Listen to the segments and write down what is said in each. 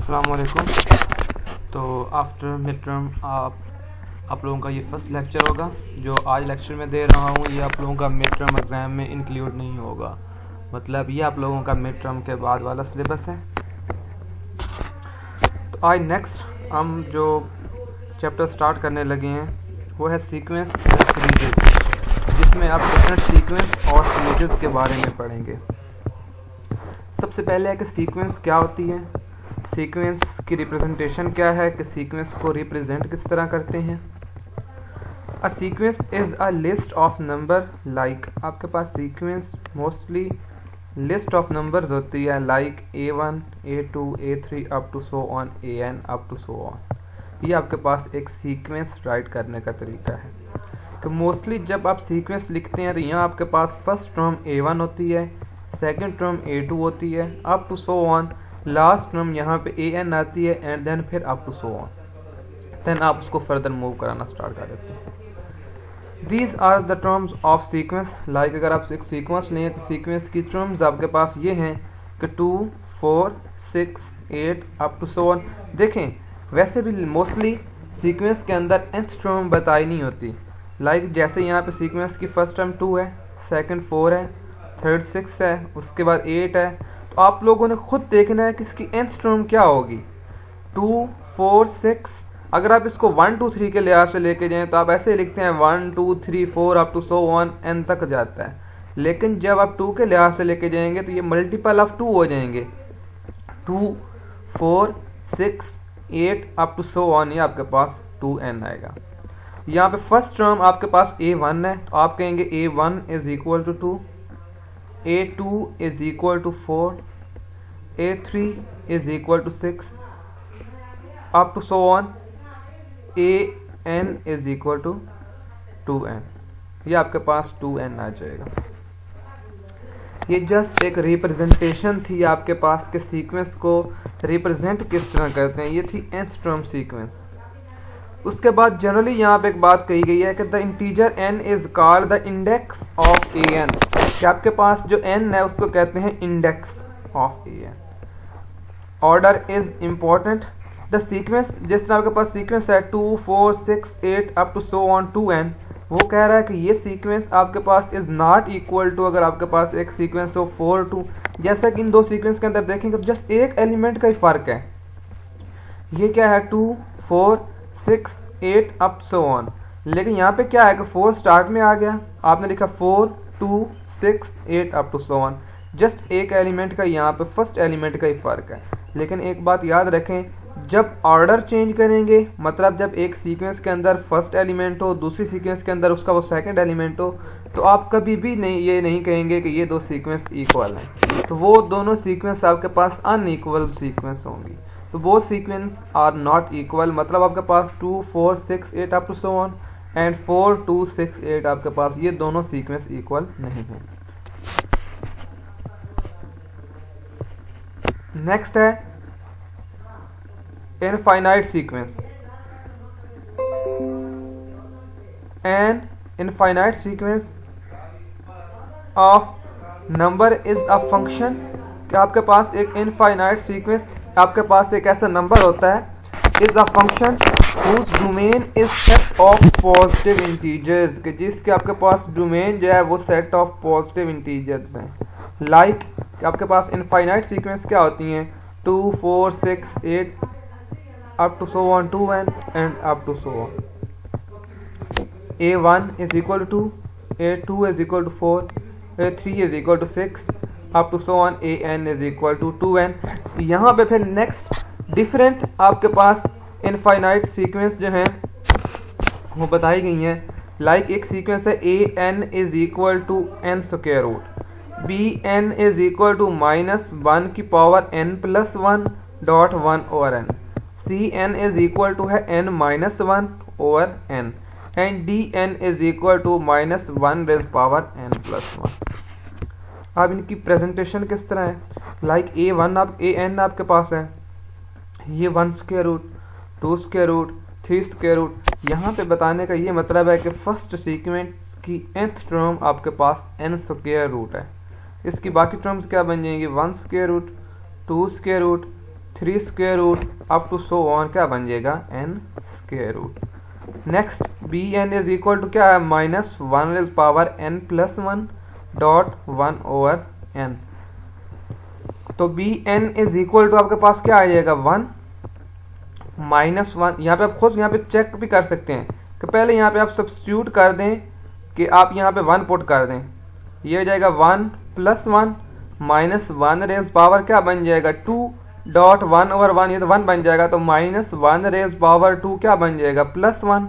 अस्सलाम वालेकुम। तो आफ्टर मिड टर्म आप लोगों का ये फर्स्ट लेक्चर होगा। जो आज लेक्चर में दे रहा हूँ ये आप लोगों का मिड टर्म एग्ज़ाम में इंक्लूड नहीं होगा, मतलब ये आप लोगों का मिड टर्म के बाद वाला सिलेबस है। तो आज नेक्स्ट हम जो चैप्टर स्टार्ट करने लगे हैं वो है सीक्वेंस एंड सीरीज़, जिसमें आप डिफरेंट सीक्वेंस और सीरीज़ के बारे में पढ़ेंगे। सबसे पहले है कि सीक्वेंस क्या होती है, सीक्वेंस की रिप्रेजेंटेशन क्या है, कि सीक्वेंस को रिप्रेजेंट किस तरह करते हैं। A sequence is a list of number, like आपके पास sequence mostly list of numbers होती है, like A1 A2 A3 up to so on AN up to so on. ये आपके पास एक सीक्वेंस राइट करने का तरीका है कि मोस्टली जब आप सीक्वेंस लिखते हैं तो यहाँ आपके पास फर्स्ट टर्म A1 होती है, सेकेंड टर्म A2 होती है, up to so on, last term यहाँ पे AN आती है एंड देन फिर up to so on, then आप उसको फर्दर मूव कराना स्टार्ट कर देते हैं। These are the terms of sequence, like अगर आप एक सीक्वेंस लें तो सीक्वेंस की टर्म्स आपके पास ये हैं कि 2 4 6 8 अप टू सो ऑन। देखें वैसे भी मोस्टली सीक्वेंस के अंदर nth टर्म बताई नहीं होती, लाइक जैसे यहाँ पे सीक्वेंस की फर्स्ट टर्म 2 है, सेकंड 4 है, थर्ड 6 है, उसके बाद 8 है। तो आप लोगों ने खुद देखना है कि इसकी nth टर्म क्या होगी, 2 4 6। अगर आप इसको 1 2 3 के लिहाज से लेके जाएं तो आप ऐसे लिखते हैं 1 2 3 4 up to so on n तक जाता है, लेकिन जब आप 2 के लिहाज से लेके जाएंगे तो ये मल्टीपल ऑफ 2 हो जाएंगे, 2 4 6 8 अप टू सो ऑन, ये आपके पास 2n आएगा। यहाँ पे फर्स्ट टर्म आपके पास A1 है तो आप कहेंगे A1 is equal to 2, A2 is equal to 4, A3 is equal to 6 up to so on, AN is equal to 2n। ये आपके पास 2n आ जाएगा। ये जस्ट एक रिप्रेजेंटेशन थी आपके पास के सीक्वेंस को रिप्रेजेंट किस तरह करते हैं, ये थी nth टर्म सीक्वेंस। उसके बाद जनरली यहाँ पे एक बात कही गई है कि the integer n is called the index of AN, कि आपके पास जो n है उसको कहते हैं index of AN। Order is important, the sequence जिस तरह आपके पास सीक्वेंस है 2 4 6 8 up to so on 2n, वो कह रहा है कि ये सीक्वेंस आपके पास इज नॉट इक्वल टू, अगर आपके पास एक सीक्वेंस हो 4 2, जैसा कि इन दो सीक्वेंस के अंदर देखेंगे तो जस्ट एक एलिमेंट का ही फर्क है। ये क्या है 2 4 6 8 अप सो ऑन, लेकिन यहाँ पे क्या है कि 4 स्टार्ट में आ गया, आपने लिखा 4 2 6 8 up to so on, just एक एलिमेंट का यहाँ पे फर्स्ट एलिमेंट का ही फर्क है। लेकिन एक बात याद रखें, जब ऑर्डर चेंज करेंगे, मतलब जब एक सीक्वेंस के अंदर फर्स्ट एलिमेंट हो, दूसरी सीक्वेंस के अंदर उसका वो सेकंड एलिमेंट हो, तो आप कभी भी ये नहीं कहेंगे कि ये दो सीक्वेंस इक्वल हैं, तो वो दोनों सीक्वेंस आपके पास अनइक्वल सीक्वेंस होंगी। तो वो सीक्वेंस आर नॉट इक्वल, मतलब आपके पास 2 4 6 8 up to so on and 4 2 6 8 आपके पास ये दोनों सीक्वेंस इक्वल नहीं हैं। नेक्स्ट है infinite sequence. An infinite sequence of number is a function, कि आपके पास एक इनफाइनाइट सीक्वेंस, आपके पास एक ऐसा नंबर होता है, is a function whose domain is set of positive integers, कि जिसके आपके पास डोमेन जो है वो सेट ऑफ पॉजिटिव इंटीजर्स हैं। लाइक आपके पास इनफाइनाइट सीक्वेंस क्या होती हैं, 2 4 6 8 up to so on 2n and up to so on. A1 is equal to 2, A2 is equal to 4, A3 is equal to 6 up to so on, AN is equal to 2n। यहाँ पे फिर next different आपके पास infinite sequence जो हैं वो बताई गई हैं, लाइक एक सीक्वेंस है AN is equal to n square root, BN is equal to -1 की power n plus 1 dot 1 over n, CN is equal to है n minus 1 over n and DN is equal to -1 raise power n plus 1। अब इनकी presentation किस तरह है, like AN आपके पास है, ये 1 square root 2 square root 3 square root. यहाँ पे बताने का ये मतलब है कि फर्स्ट सीक्वेंस की nth टर्म आपके पास n स्क्वायर रूट है, इसकी बाकी टर्म्स क्या बन जाएंगी, 1 square root 2 square root 3 square root up to so on क्या बन जाएगा n square root. Next B N is equal to क्या है minus 1 raise power n plus 1 dot 1 over n। तो B N is equal to आपके पास क्या आ जाएगा 1 माइनस 1। यहाँ पे आप खुद यहाँ पे चेक भी कर सकते हैं कि पहले यहाँ पे आप सब्स्टिट्यूट कर दें कि आप यहाँ पे 1 पुट कर दें, ये हो जाएगा 1 प्लस 1 माइनस 1 रेज पावर क्या बन जाएगा 2 डॉट 1 ओवर 1, ये तो 1 बन जाएगा, तो माइनस 1 रेज पावर 2 क्या बन जाएगा प्लस 1,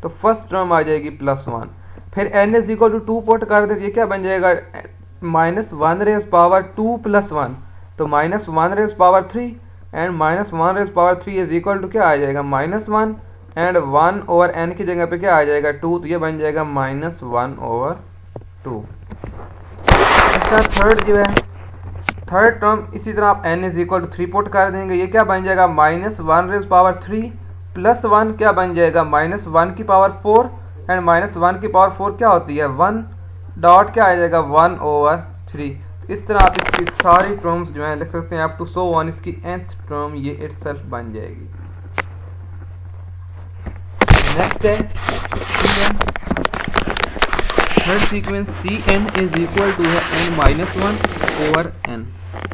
तो फर्स्ट टर्म आ जाएगी प्लस 1। फिर n is equal to 2 put कर दे, ये क्या बन जाएगा माइनस 1 रेज पावर 2 प्लस 1, तो minus 1 raise power 3 and minus 1 raise power 3 is equal to क्या आ जाएगा माइनस 1 एंड 1 ओवर n की जगह पे क्या आ जाएगा 2, तो ये बन जाएगा माइनस 1 ओवर 2। इसका थर्ड जो है थर्ड टर्म इसी तरह आप n is equal to 3 put कर देंगे, ये क्या बन जाएगा माइनस 1 रेज पावर 3 प्लस 1 क्या बन जाएगा माइनस 1 की पावर 4 एंड माइनस 1 की पावर 4 क्या होती है 1 डॉट क्या आ जाएगा 1 ओवर 3। इस तरह आप इसकी सारी टर्म्स जो है लिख सकते हैं अप टू सो ऑन, इसकी nth टर्म ये इटसेल्फ बन जाएगी। नेक्स्ट है third sequence C N is equal to है n माइनस 1 ओवर n।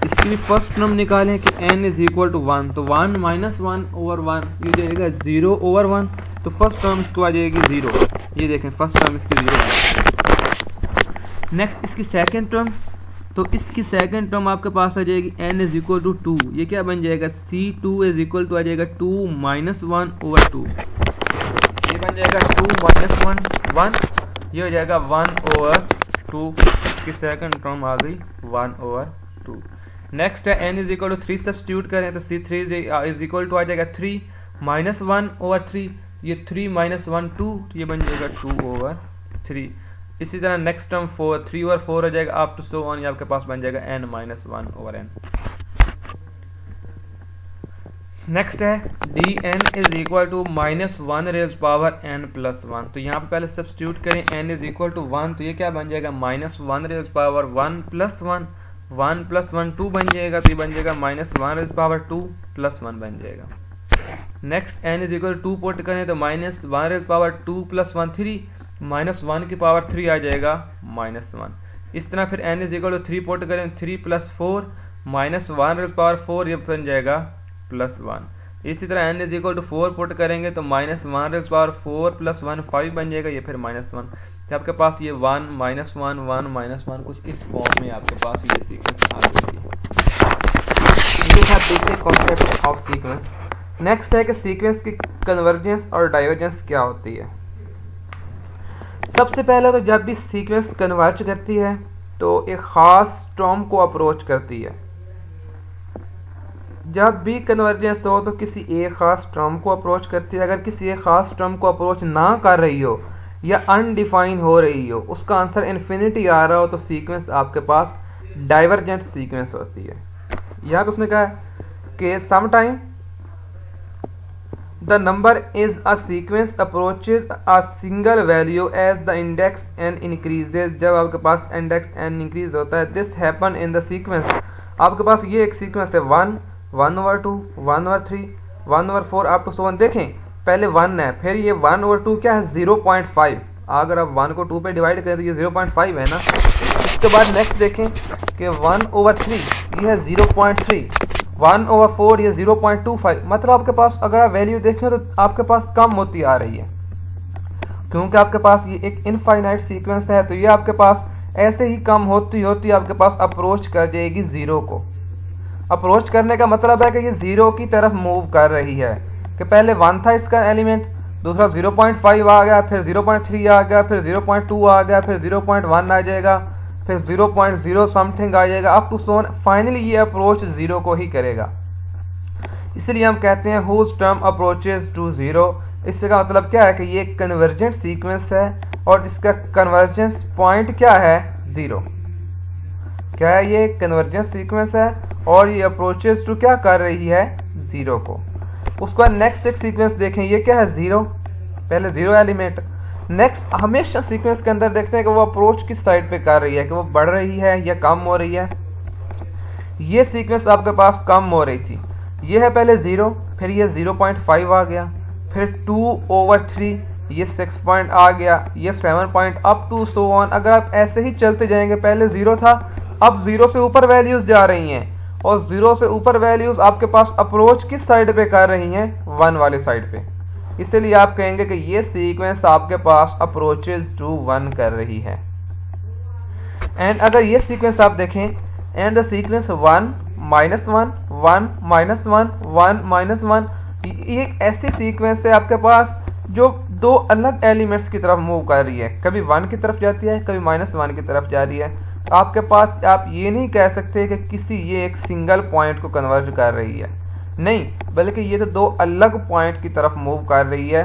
इसकी भी फर्स्ट टर्म निकालें कि n इज इक्वल टू 1, तो 1 माइनस 1 ओवर 1 ये जाएगा 0 ओवर 1, तो फर्स्ट टर्म इसको आ जाएगी 0, ये देखें फर्स्ट टर्म इसकी 0 है। नेक्स्ट इसकी सेकंड टर्म, तो इसकी सेकंड टर्म आपके पास आ जाएगी n इज इक्वल टू 2, ये क्या बन जाएगा c2 इज इक्वल टू आ जाएगा 2 माइनस 1 ओवर 2, ये बन जाएगा 2 माइनस 1 ये हो जाएगा 1 ओवर 2, इसकी सेकंड टर्म आ गई 1 ओवर 2। नेक्स्ट है n is equal to 3 substitute करें तो c3 इज इक्वल टू आ जाएगा 3 माइनस 1 ओवर 3, ये 3 माइनस 1 2, ये बन जाएगा 2 ओवर 3। इसी तरह नेक्स्ट टर्म 4 3 ओवर 4 हो जाएगा अप टू सो ऑन, ये आपके पास बन जाएगा n minus 1 over n। Next है D N is equal to minus 1 raise power n plus 1, तो यहाँ पे पहले सब्स्टिट्यूट करें n इज इक्वल टू 1, तो ये क्या बन जाएगा minus 1 raise power 1 plus 1 1 plus 1 2 बन जाएगा, तो ये बन जाएगा माइनस 1 रेज पावर 2 प्लस 1 बन जाएगा। Next n is equal to 2 put करें तो minus 1 raise power 2 plus 1 3 minus 1 की पावर 3 आ जाएगा माइनस 1। इस तरह फिर n is equal to 3 put करें 3 प्लस 4 माइनस 1 रेज पावर 4 ये बन जाएगा प्लस 1। इसी तरह n is equal to 4 put करेंगे तो माइनस 1 रेज पावर 4 प्लस 1 5 बन जाएगा, ये फिर माइनस 1। तो आपके पास ये 1 माइनस 1 1 माइनस 1 कुछ इस फॉर्म में आपके पास ये सीक्वेंस आ जाएगी। ये था basic concept of sequence. Next है कि सीक्वेंस की कन्वर्जेंस और डाइवर्जेंस क्या होती है। सबसे पहले तो जब भी सीक्वेंस कन्वर्ज करती है तो एक ख़ास टर्म को अप्रोच करती है। जब भी कन्वर्जेंस हो तो किसी एक ख़ास टर्म को अप्रोच करती है। अगर किसी एक ख़ास टर्म को अप्रोच ना कर रही हो या अनडिफाइन हो रही हो, उसका आंसर इन्फिनिटी आ रहा हो, तो सीक्वेंस आपके पास डाइवर्जेंट सीक्वेंस होती है। यहाँ पे उसने कहा कि sometime the number is a sequence approaches a single value as the index n increases. जब आपके पास इंडेक्स n इंक्रीज होता है, this happen in the sequence. आपके पास ये एक सीक्वेंस है 1 1 over 2 1 over 3 1 over 4 up to so 1। देखें पहले 1 है, फिर ये 1 ओवर 2 क्या है 0.5। अगर आप 1 को 2 पे डिवाइड करें तो ये 0.5 है ना। इसके बाद नेक्स्ट देखें कि 1 ओवर 3 ये है 0.3, 1 ओवर 4 ये 0.25। मतलब आपके पास अगर आप वैल्यू देखें तो आपके पास कम होती आ रही है, क्योंकि आपके पास ये एक इनफाइनाइट सीक्वेंस है। तो ये आपके पास ऐसे ही कम होती होती आपके पास अप्रोच कर जाएगी 0 को। अप्रोच करने का मतलब है कि ये 0 की तरफ मूव कर रही है, कि पहले 1 था इसका एलिमेंट, दूसरा 0.5 आ गया, फिर 0.3 आ गया, फिर 0.2 आ गया, फिर 0.1 आ जाएगा, फिर 0.0 समथिंग आ जाएगा अप टू सो। फाइनली ये अप्रोच 0 को ही करेगा। इसलिए हम कहते हैं हुज टर्म अप्रोचेज टू 0। इसका मतलब क्या है कि ये कन्वर्जेंट सीक्वेंस है और इसका कन्वर्जेंस पॉइंट क्या है 0। क्या है ये कन्वर्जेंट सीक्वेंस है और ये अप्रोचेज टू क्या कर रही है 0 को। उसके बाद नेक्स्ट एक सीक्वेंस देखें, ये क्या है 0, पहले 0 एलिमेंट। नेक्स्ट हमेशा सीक्वेंस के अंदर देखते हैं कि वो अप्रोच किस साइड पे कर रही है, कि वो बढ़ रही है या कम हो रही है। ये सीक्वेंस आपके पास कम हो रही थी, ये है पहले 0, फिर ये 0.5 आ गया, फिर 2/3, ये 6 पॉइंट आ गया, ये 7 point up to so on. अगर आप ऐसे ही चलते जाएंगे, पहले 0 था, अब 0 से ऊपर वैल्यूज जा रही हैं, और 0 से ऊपर वैल्यूज आपके पास अप्रोच किस साइड पे कर रही हैं, 1 वाले साइड पे। इसलिए आप कहेंगे कि ये सीक्वेंस आपके पास अप्रोचेज टू 1 कर रही है। एंड अगर ये सीक्वेंस आप देखें, एंड द सीक्वेंस 1 -1 1 -1 1 -1, ये एक ऐसी सीक्वेंस है आपके पास जो दो अलग एलिमेंट्स की तरफ मूव कर रही है, कभी 1 की तरफ जाती है, कभी -1 की तरफ जा रही है। आपके पास आप ये नहीं कह सकते कि किसी ये एक सिंगल पॉइंट को कन्वर्ज कर रही है, नहीं, बल्कि ये तो दो अलग पॉइंट की तरफ मूव कर रही है।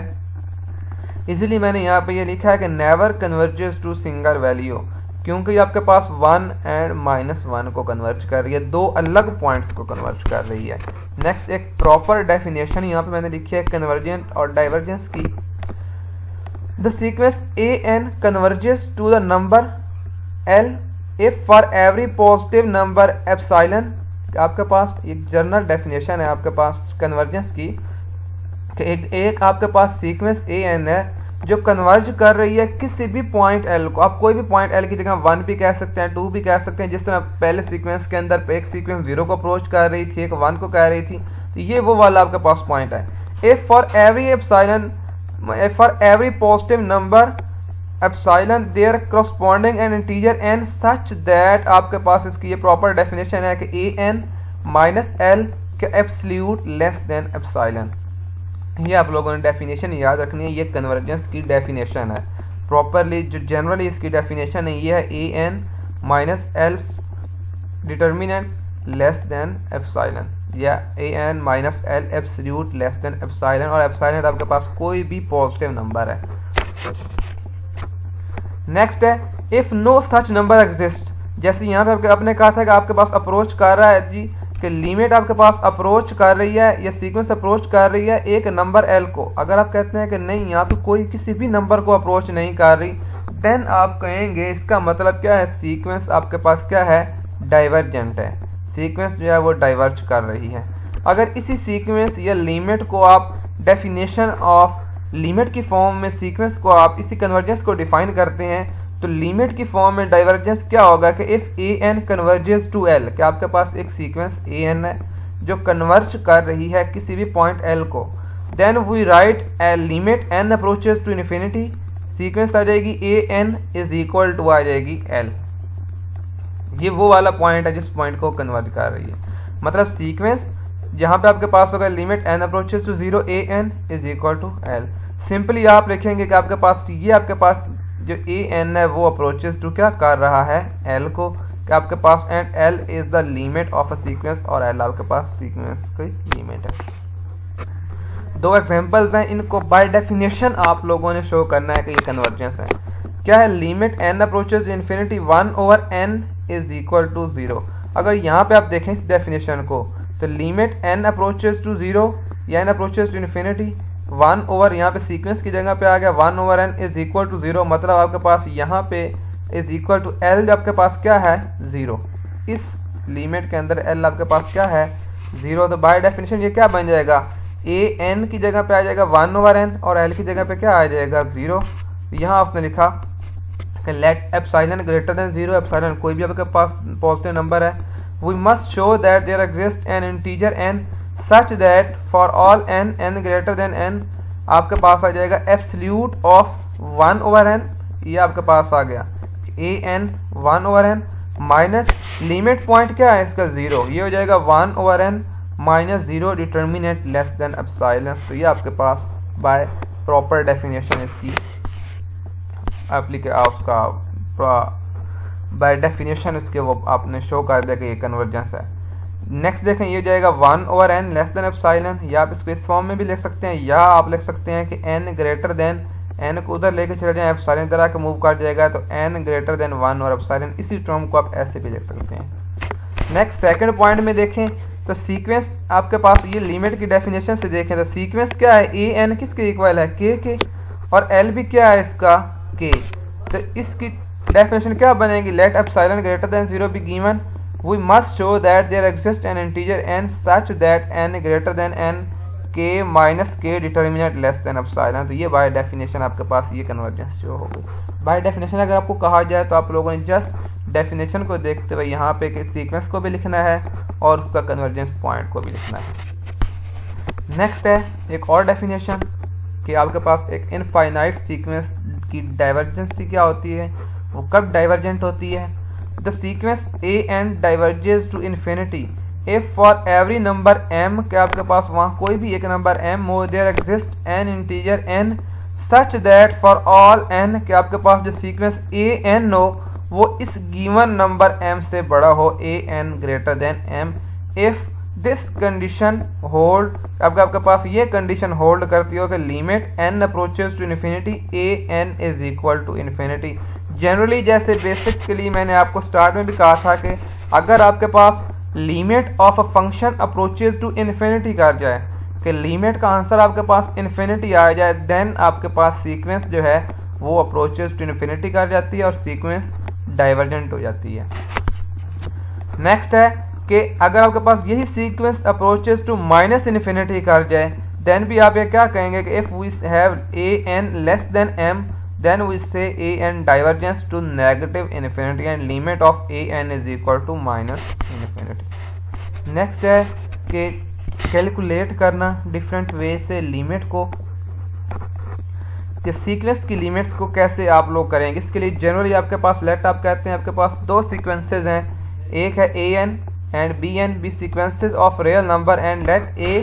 इसीलिए मैंने यहाँ पे ये लिखा है कि never converges to single value, क्योंकि आपके पास 1 एंड -1 को कन्वर्ज कर रही है, दो अलग पॉइंट्स को कन्वर्ज कर रही है। नेक्स्ट एक प्रॉपर डेफिनेशन यहाँ पे मैंने लिखी है कन्वर्जेंट और डाइवर्जेंस की। The sequence an converges to the number l if for every positive number epsilon। आपके पास एक जनरल डेफिनेशन है आपके पास कन्वर्जेंस की कि एक आपके पास सीक्वेंस an है जो कन्वर्ज कर रही है किसी भी पॉइंट l को। आप कोई भी पॉइंट l की जगह 1 भी कह सकते हैं, 2 भी कह सकते हैं, जिस तरह पहले सीक्वेंस के अंदर एक सीक्वेंस 0 को अप्रोच कर रही थी, एक 1 को कह रही थी, तो ये वो वाला आपके पास पॉइंट है। if for every positive number epsilon their corresponding an integer n such that आपके पास इसकी ये प्रॉपर डेफिनेशन है कि an माइनस l के एब्सोल्यूट लेस देन एप्सिलॉन। ये आप लोगों ने डेफिनेशन याद रखनी है, ये कन्वर्जेंस की डेफिनेशन है। प्रॉपरली जो जनरली इसकी डेफिनेशन है ये है an minus l determinant less than epsilon, या an minus l absolute less than epsilon, और एप्सिलॉन आपके पास कोई भी पॉजिटिव नंबर है। नेक्स्ट है if no such number exist. जैसे यहाँ पे आपने कहा था कि आपके पास अप्रोच कर रहा है जी, कि लिमिट आपके पास अप्रोच कर रही है या सीक्वेंस अप्रोच कर रही है एक नंबर l को। अगर आप कहते हैं कि नहीं यहाँ पे कोई किसी भी नंबर को अप्रोच नहीं कर रही, देन आप कहेंगे इसका मतलब क्या है, सीक्वेंस आपके पास क्या है, डाइवर्जेंट है, सीक्वेंस जो है वो डाइवर्ज कर रही है। अगर इसी सीक्वेंस या लिमिट को आप डेफिनेशन ऑफ लिमिट की फॉर्म में सीक्वेंस को आप इसी कन्वर्जेंस को डिफाइन करते हैं, तो लिमिट की फॉर्म में डाइवर्जेंस क्या होगा कि if an converges to l, कि आपके पास एक सीक्वेंस an है जो कन्वर्ज कर रही है किसी भी पॉइंट l को, then we write a limit n approaches to infinity, sequence आ जाएगी an इज इक्वल टू आ जाएगी l। ये वो वाला पॉइंट है जिस पॉइंट को कन्वर्ज कर रही है। मतलब सीक्वेंस जहाँ पे आपके पास होगा limit n approaches to 0 an is equal to l। Simply आप लिखेंगे कि आपके पास ये आपके पास जो an है वो अप्रोचेस टू क्या कर रहा है, l को, कि आपके पास and l is the limit of a sequence, और l आपके पास सीक्वेंस की लिमिट है। दो एग्जांपल्स हैं, इनको बाय डेफिनेशन आप लोगों ने शो करना है कि ये कन्वर्जेंस है। क्या है, limit n approaches infinity 1/n is equal to 0। अगर यहाँ पे आप देखें इस डेफिनेशन को, तो लिमिट n अप्रोचेस टू 0 या n अप्रोचेस टू इन्फिनिटी 1 यहाँ पे सीक्वेंस की जगह पे आ गया 1/n इज इक्वल टू 0, मतलब आपके पास यहाँ पे इज इक्वल टू l आपके पास क्या है 0। इस लिमिट के अंदर l आपके पास क्या है 0, तो बाय डेफिनेशन ये क्या बन जाएगा, an की जगह पे आ जाएगा 1/n और l की जगह पे क्या आ जाएगा 0। यहाँ आपने लिखा कि let epsilon greater than 0, epsilon कोई भी आपके पास पॉजिटिव नंबर है, we must show that there exist an integer n such that for all n greater than n आपके पास आ जाएगा एब्सोल्यूट ऑफ 1/n, ये आपके पास आ गया an 1/n minus limit point क्या है इसका 0, ये हो जाएगा 1/n minus 0 determinant less than epsilon. तो ये आपके पास बाय प्रॉपर डेफिनेशन इसकी आपका बाय डेफिनेशन इसके वो आपने शो कर दिया कि ये कन्वर्जेंस है। नेक्स्ट देखें, ये हो जाएगा 1/n लेस देन एप्सिलॉन, या आप इसको इस फॉर्म में भी लिख सकते हैं, या आप लिख सकते हैं कि n ग्रेटर देन, n को उधर लेके चले जाएं, एप्सिलॉन तरह के मूव कर जाएगा, तो n ग्रेटर देन 1 और एप्सिलॉन, इसी टर्म को आप ऐसे भी लिख सकते हैं। नेक्स्ट सेकंड पॉइंट में देखें तो सीक्वेंस आपके पास ये लिमिट की डेफिनेशन से देखें तो सीक्वेंस क्या है, an किसके इक्वल है k के, और l भी क्या है इसका k। तो इसकी डेफिनेशन क्या बनेगी, let epsilon greater than 0 be given we must show that there exists an integer n such that n greater than n k minus k determinant less than epsilon। तो ये बाय डेफिनेशन आपके पास ये convergence जो हो गई। By definition अगर आपको कहा जाए तो आप लोगों ने जस्ट डेफिनेशन को देखते हुए यहाँ पे सीक्वेंस को भी लिखना है और उसका कन्वर्जेंस पॉइंट को भी लिखना है। नेक्स्ट है एक और डेफिनेशन कि आपके पास एक इनफाइनाइट सीक्वेंस की डाइवर्जेंसी क्या होती है, वो कब डाइवर्जेंट होती है। The sequence A N diverges to infinity if for every number m के आपके पास वहाँ कोई भी एक नंबर m हो, there exist an integer n such that for all n के आपके पास जो सीक्वेंस ए एन हो वो इस गिवन नंबर m से बड़ा हो, A N greater than m। If this condition hold आपके पास ये कंडीशन होल्ड करती हो कि limit n approaches to infinity A N is equal to infinity. Generally जैसे बेसिकली मैंने आपको स्टार्ट में भी कहा था कि अगर आपके पास limit of a function approaches to infinity कर जाए कि लिमिट का आंसर आपके पास इन्फिनिटी आ जाए, देन आपके पास सीक्वेंस जो है वो अप्रोचेस टू इन्फिनिटी कर जाती है और सीक्वेंस डाइवर्जेंट हो जाती है। नेक्स्ट है कि अगर आपके पास यही sequence approaches to minus infinity कर जाए, देन भी आप ये क्या कहेंगे कि if we have A N less than m then we say a n divergence to negative infinity and limit of a n is equal to minus infinity। Next है कि कैलकुलेट करना डिफरेंट वे से limit को, कि sequence की limits को कैसे आप लोग करेंगे। इसके लिए जनरली आपके पास लेट आप कहते हैं आपके पास दो सीक्वेंसेज हैं, एक है a n and b n be sequences of real number and let a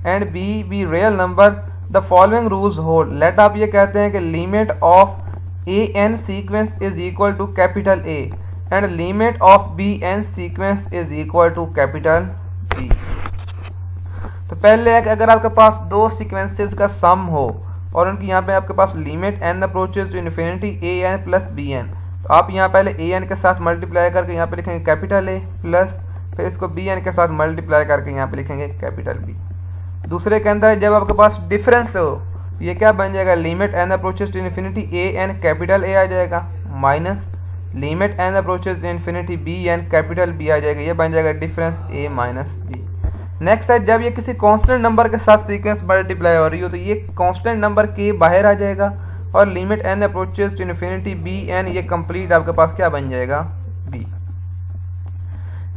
and b be real number. The following rules hold. Let आप ये कहते हैं कि limit of A N sequence is equal to capital A and limit of B N sequence is equal to capital B. तो पहले है कि अगर आपके पास दो सीक्वेंसेस का सम हो और उनकी यहाँ पे आपके पास limit N approaches to infinity A N plus B N, तो आप यहाँ पहले ए एन के साथ मल्टीप्लाई करके यहाँ पे लिखेंगे कैपिटल ए प्लस फिर इसको बी एन के साथ मल्टीप्लाई करके यहाँ पे लिखेंगे कैपिटल बी। दूसरे के अंदर जब आपके पास डिफरेंस हो ये क्या बन जाएगा, limit N approaches to infinity A N capital A आ जाएगा minus limit N approaches to infinity B N capital B आ जाएगा, ये बन जाएगा difference A minus B. Next है जब ये किसी कांस्टेंट नंबर के साथ सीक्वेंस मल्टीप्लाई हो रही हो तो ये कांस्टेंट नंबर के बाहर आ जाएगा और limit N approaches to infinity B N ये कंप्लीट आपके पास क्या बन जाएगा बी।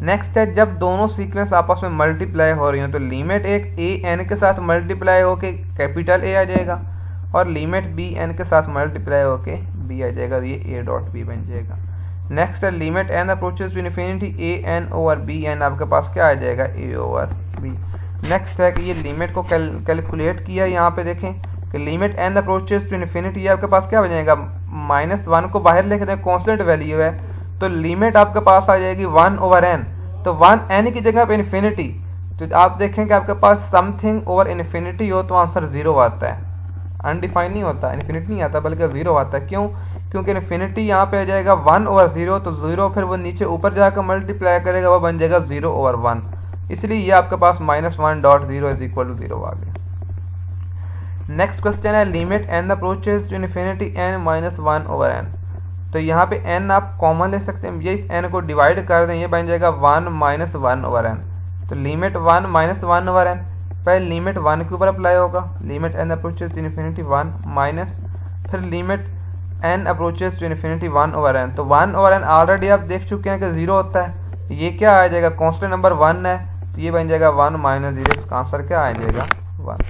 नेक्स्ट है जब दोनों सीक्वेंस आपस में मल्टीप्लाई हो रही हो तो लिमिट एक ए एन के साथ मल्टीप्लाई होके कैपिटल ए आ जाएगा और लिमिट बी एन के साथ मल्टीप्लाई होके बी आ जाएगा, ये ए डॉट बी बन जाएगा। नेक्स्ट है limit N approaches to infinity A N over B N आपके पास क्या आ जाएगा ए ओवर बी। नेक्स्ट है कि ये लिमिट को कैलकुलेट किया, यहाँ पे देखें कि limit N approaches to infinity आपके पास क्या बन जाएगा, -1 को बाहर लिख दें कॉन्स्टेंट वैल्यू है तो लिमिट आपके पास आ जाएगी 1 ओवर एन, तो 1 एन की जगह पे इन्फिनिटी, तो आप देखें कि आपके पास समथिंग ओवर इन्फिनिटी हो तो आंसर 0 आता है, अनडिफाइन नहीं होता, इन्फिनिटी नहीं आता बल्कि 0 आता है। क्यों? क्योंकि इन्फिनिटी यहाँ पे आ जाएगा 1 ओवर 0, तो 0 फिर वो नीचे ऊपर जाकर मल्टीप्लाई करेगा वो बन जाएगा 0 ओवर 1, इसलिए ये आपके पास -1 डॉट 0 इज इक्वल टू 0 आ गया। नेक्स्ट क्वेश्चन है limit N approaches to infinity N -1 over N, तो यहाँ पे n आप कॉमन ले सकते हैं, ये इस n को डिवाइड कर दें ये बन जाएगा 1 -1 ओवर n, तो लिमिट 1 -1 ओवर n पहले लिमिट 1 के ऊपर अप्लाई होगा, limit n approaches to infinity 1 minus फिर limit n approaches to infinity 1 over n, तो 1 ओवर n ऑलरेडी आप देख चुके हैं कि 0 होता है, ये क्या आ जाएगा कांस्टेंट नंबर 1 है तो ये बन जाएगा 1 माइनस 0, इसका आंसर क्या आ जाएगा 1।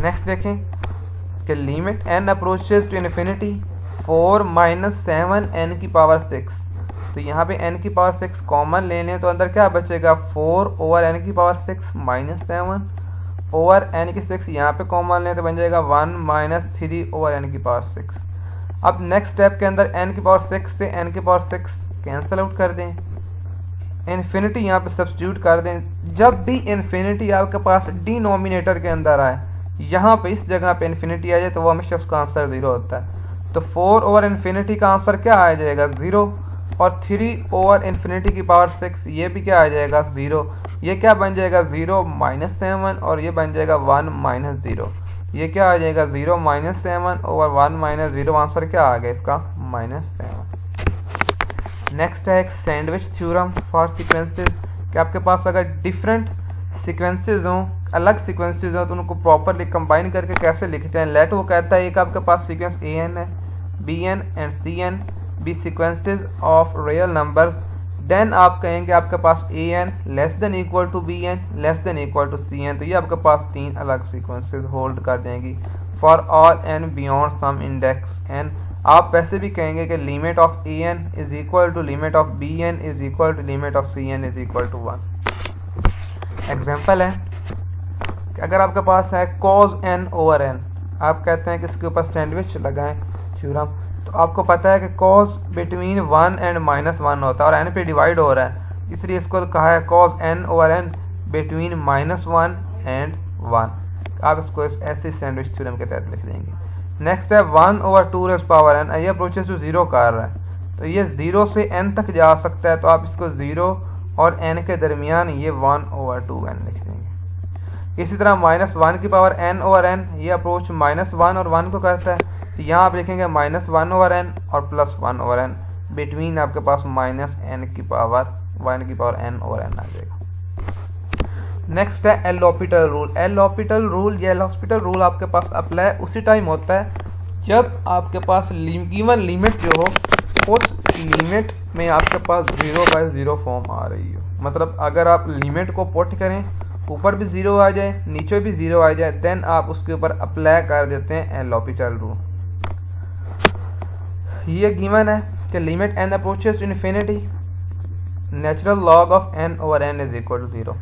नेक्स्ट देखें कि limit n approaches to infinity 4 - 7 n की पावर 6, तो यहाँ पे n की पावर 6 कॉमन ले लें तो अंदर क्या बचेगा 4 ओवर n की पावर 6 माइनस 7 ओवर n की 6 यहाँ पे कॉमन लें तो बन जाएगा 1 - 3 ओवर n की पावर 6। अब नेक्स्ट स्टेप के अंदर n की पावर 6 से n की पावर 6 कैंसिल आउट कर दें, इन्फिनिटी यहाँ पे सब्स्टिट्यूट कर दें। जब भी इन्फिनिटी आपके पास डिनोमिनेटर के अंदर आए, यहाँ पे इस जगह पे इन्फिनिटी आ जाए तो वो हमेशा उसका आंसर 0 होता है, तो 4 ओवर इन्फिनिटी का आंसर क्या आ जाएगा 0 और 3 ओवर इन्फिनिटी की पावर 6 ये भी क्या आ जाएगा 0, ये क्या बन जाएगा 0 - 7 और ये बन जाएगा 1 - 0, ये क्या आ जाएगा 0 - 7 ओवर 1 - 0, आंसर क्या आ गया इसका -7। नेक्स्ट है एक सैंडविच थ्योरम फॉर सीक्वेंसेस कि आपके पास अगर डिफरेंट सीक्वेंसेस हों, अलग सीक्वेंसेस हों, तो उनको प्रॉपरली कंबाइन करके कैसे लिखते हैं। लेट वो कहता है एक आपके पास सीक्वेंस AN है, BN and CN be sequences of real numbers, then आप कहेंगे आपके पास AN less than equal to BN less than equal to CN, तो ये आपके पास 3 अलग सीक्वेंसेस होल्ड कर देंगी for all n beyond some index n। आप वैसे भी कहेंगे कि limit of AN is equal to limit of BN is equal to limit of CN is equal to 1। Example है कि अगर आपके पास है cos n ओवर n, आप कहते हैं कि इसके ऊपर सैंडविच लगाएं थ्योरम, तो आपको पता है कि cos बिटवीन 1 एंड -1 होता है और n पे डिवाइड हो रहा है, इसलिए इसको कहा है cos n over n between -1 and 1। आप इसको ऐसे सैंडविच थ्योरम के तहत लिख देंगे। नेक्स्ट है 1 ओवर 2 रेज़ पावर n, ये अप्रोचेस टू 0 कर रहा है, तो ये 0 से n तक जा सकता है, तो आप इसको 0 और n के दरमियान ये 1 ओवर 2n लिख देंगे। इसी तरह -1 की पावर n ओवर n, ये अप्रोच -1 और 1 को करता है, तो यहाँ आप लिखेंगे -1 ओवर n और +1 ओवर n, बिटवीन आपके पास -n की पावर 1 की पावर n ओवर n आ जाएगा। नेक्स्ट है L Hospital rule. L Hospital rule, ये एल हॉस्पिटल रूल आपके पास अप्लाई उसी टाइम होता है जब आपके पास गिवन लिमिट जो हो उस लिमिट में आपके पास 0/0 फॉर्म आ रही हो। मतलब अगर आप लिमिट को पुट करें, ऊपर भी 0 आ जाए नीचे भी 0 आ जाए, देन आप उसके ऊपर अप्लाई कर देते हैं एल हॉस्पिटल रूल। ये गिवन है कि limit n approaches to infinity, natural log of n over n is equal to 0।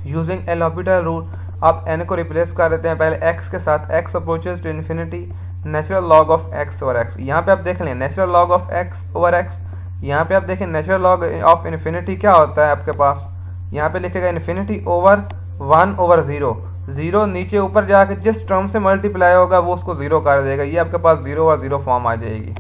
Using L Hospital rule आप n को रिप्लेस कर देते हैं पहले x के साथ, x approaches to infinity, natural log of x over x। यहाँ पे आप देख लें natural log of x over x, यहाँ पे आप देखें नेचुरल लॉग ऑफ इन्फिनिटी क्या होता है आपके पास, यहाँ पे लिखेगा इन्फिनिटी ओवर 1 ओवर 0, 0 नीचे ऊपर जाके जिस टर्म से मल्टीप्लाई होगा वो उसको 0 कर देगा, ये आपके पास 0 ओवर 0 फॉर्म आ जाएगी।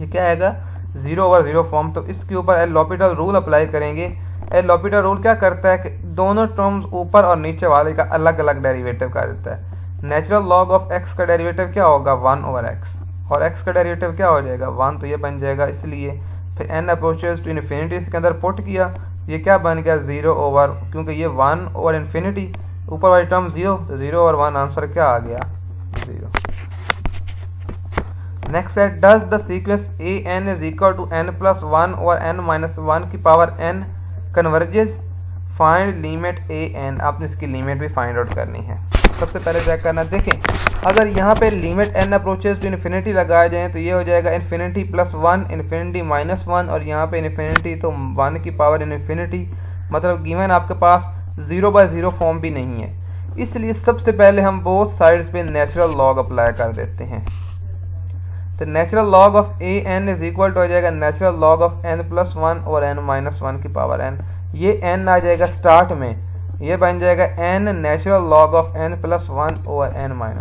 ये क्या आएगा 0 ओवर 0 फॉर्म। तो इसके ऊपर एल हॉस्पिटल रूल अप्लाई करेंगे। एल हॉस्पिटल रूल क्या करता है कि दोनों टर्म्स ऊपर और नीचे वाले का अलग अलग डेरिवेटिव कर देता है। नेचुरल लॉग ऑफ x का डेरिवेटिव क्या होगा 1 ओवर x, और x का डेरिवेटिव क्या हो जाएगा 1, तो ये बन जाएगा। इसलिए फिर n अप्रोचेस टू इन्फिनिटी इसके अंदर पुट किया, ये क्या बन गया 0 ओवर, क्योंकि ये 1 ओवर इन्फिनिटी, ऊपर वाली टर्म 0, तो 0 ओवर 1 आंसर क्या आ गया 0। नेक्स्ट है does the sequence AN is equal to n+1 over n-1 की power n converges, find limit AN। आपने इसकी लिमिट भी फाइंड आउट करनी है। सबसे पहले चेक करना, देखें अगर यहाँ पे limit n approaches to infinity लगाए जाए तो ये हो जाएगा इन्फिनिटी +1 इन्फिनिटी -1, और यहाँ पे इन्फिनिटी तो 1 की पावर इन्फिनिटी, मतलब गिवन आपके पास 0/0 फॉर्म भी नहीं है। इसलिए सबसे पहले हम बोथ साइड्स पे नेचुरल लॉग अप्लाई कर देते हैं। तो natural log of AN is equal to हो जाएगा नेचुरल लॉग ऑफ n+1 और n-1 की पावर n। ये n आ जाएगा स्टार्ट में, ये बन जाएगा n natural log of n+1 over n-1।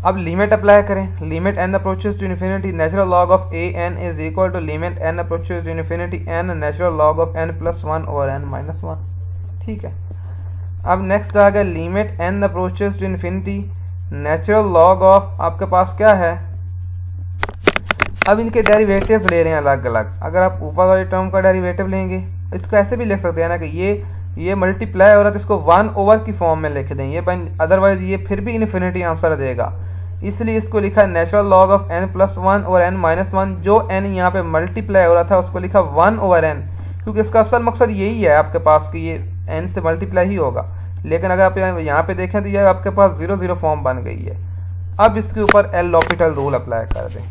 अब लिमिट अप्लाई करें, limit n approaches to infinity, natural log of AN is equal to limit n approaches to infinity n natural log of n+1 over n-1। ठीक है, अब next आ गया limit n approaches to infinity, natural log of आपके पास क्या है, अब इनके डेरिवेटिव्स ले रहे हैं अलग अलग। अगर आप ऊपर वाली टर्म का डेरिवेटिव लेंगे, इसको ऐसे भी लिख सकते हैं ना कि ये मल्टीप्लाई हो रहा है तो इसको 1 ओवर की फॉर्म में लिख दें, ये अदरवाइज ये फिर भी इन्फिनिटी आंसर देगा। इसलिए इसको लिखा नेचुरल लॉग ऑफ n+1 और n-1, जो n यहाँ पे मल्टीप्लाई हो रहा था उसको लिखा 1 ओवर n, क्योंकि इसका असल मकसद यही है आपके पास कि ये n से मल्टीप्लाई ही होगा। लेकिन अगर आप यहाँ पे देखें तो ये आपके पास 0/0 फॉर्म बन गई है। अब इसके ऊपर एल हॉस्पिटल रूल अप्लाई कर दें,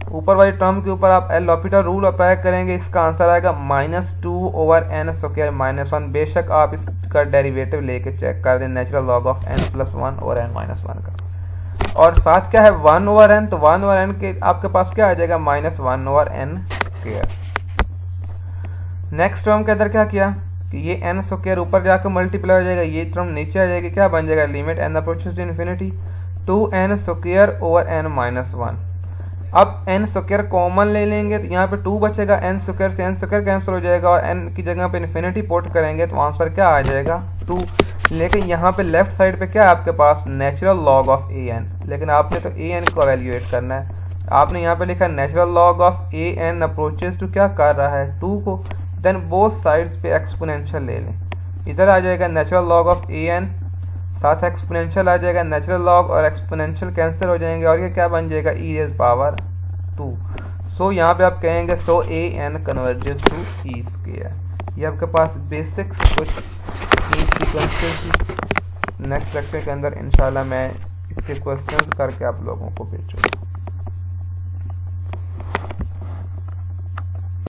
ऊपर वाली टर्म के ऊपर आप एल हॉस्पिटल रूल अप्लाई करेंगे, इसका आंसर आएगा -2 ओवर n² -1। बेशक आप इसका डेरिवेटिव लेके चेक कर दें नेचुरल लॉग ऑफ n+1 और n-1 का, और साथ क्या है 1 ओवर n, तो 1 ओवर n के आपके पास क्या आ जाएगा -1 ओवर n²। नेक्स्ट टर्म के अंदर क्या किया कि ये n² ऊपर जाकर मल्टीप्लाई हो जाएगा, ये टर्म नीचे आ जाएगी, क्या बन जाएगा limit n approaches to infinity 2n² over n-1। अब n² कॉमन ले लेंगे तो यहाँ पे 2 बचेगा, n² से n² कैंसिल हो जाएगा और n की जगह पे इन्फिनिटी पुट करेंगे तो आंसर क्या आ जाएगा 2। लेकिन यहाँ पे लेफ्ट साइड पे क्या है आपके पास नेचुरल लॉग ऑफ AN, लेकिन आपने तो AN को एवेल्यूएट करना है, आपने यहाँ पे लिखा natural log of A N approaches to क्या कर रहा है 2 को, देन बोथ साइड्स पे एक्सपोनेंशियल ले लें। इधर आ जाएगा natural log of A N, साथ एक्सपोनेंशियल आ जाएगा, नेचुरल लॉग और एक्सपोनेंशियल कैंसिल हो जाएंगे और ये क्या बन जाएगा ई रेज़ पावर 2। सो यहाँ पे आप कहेंगे so A N converges to E square. ये आपके पास बेसिक्स कुछ सीक्वेंसेस की नेक्स्ट लेक्चर के अंदर इंशाल्लाह मैं इसके क्वेश्चंस करके आप लोगों को भेजूँगा।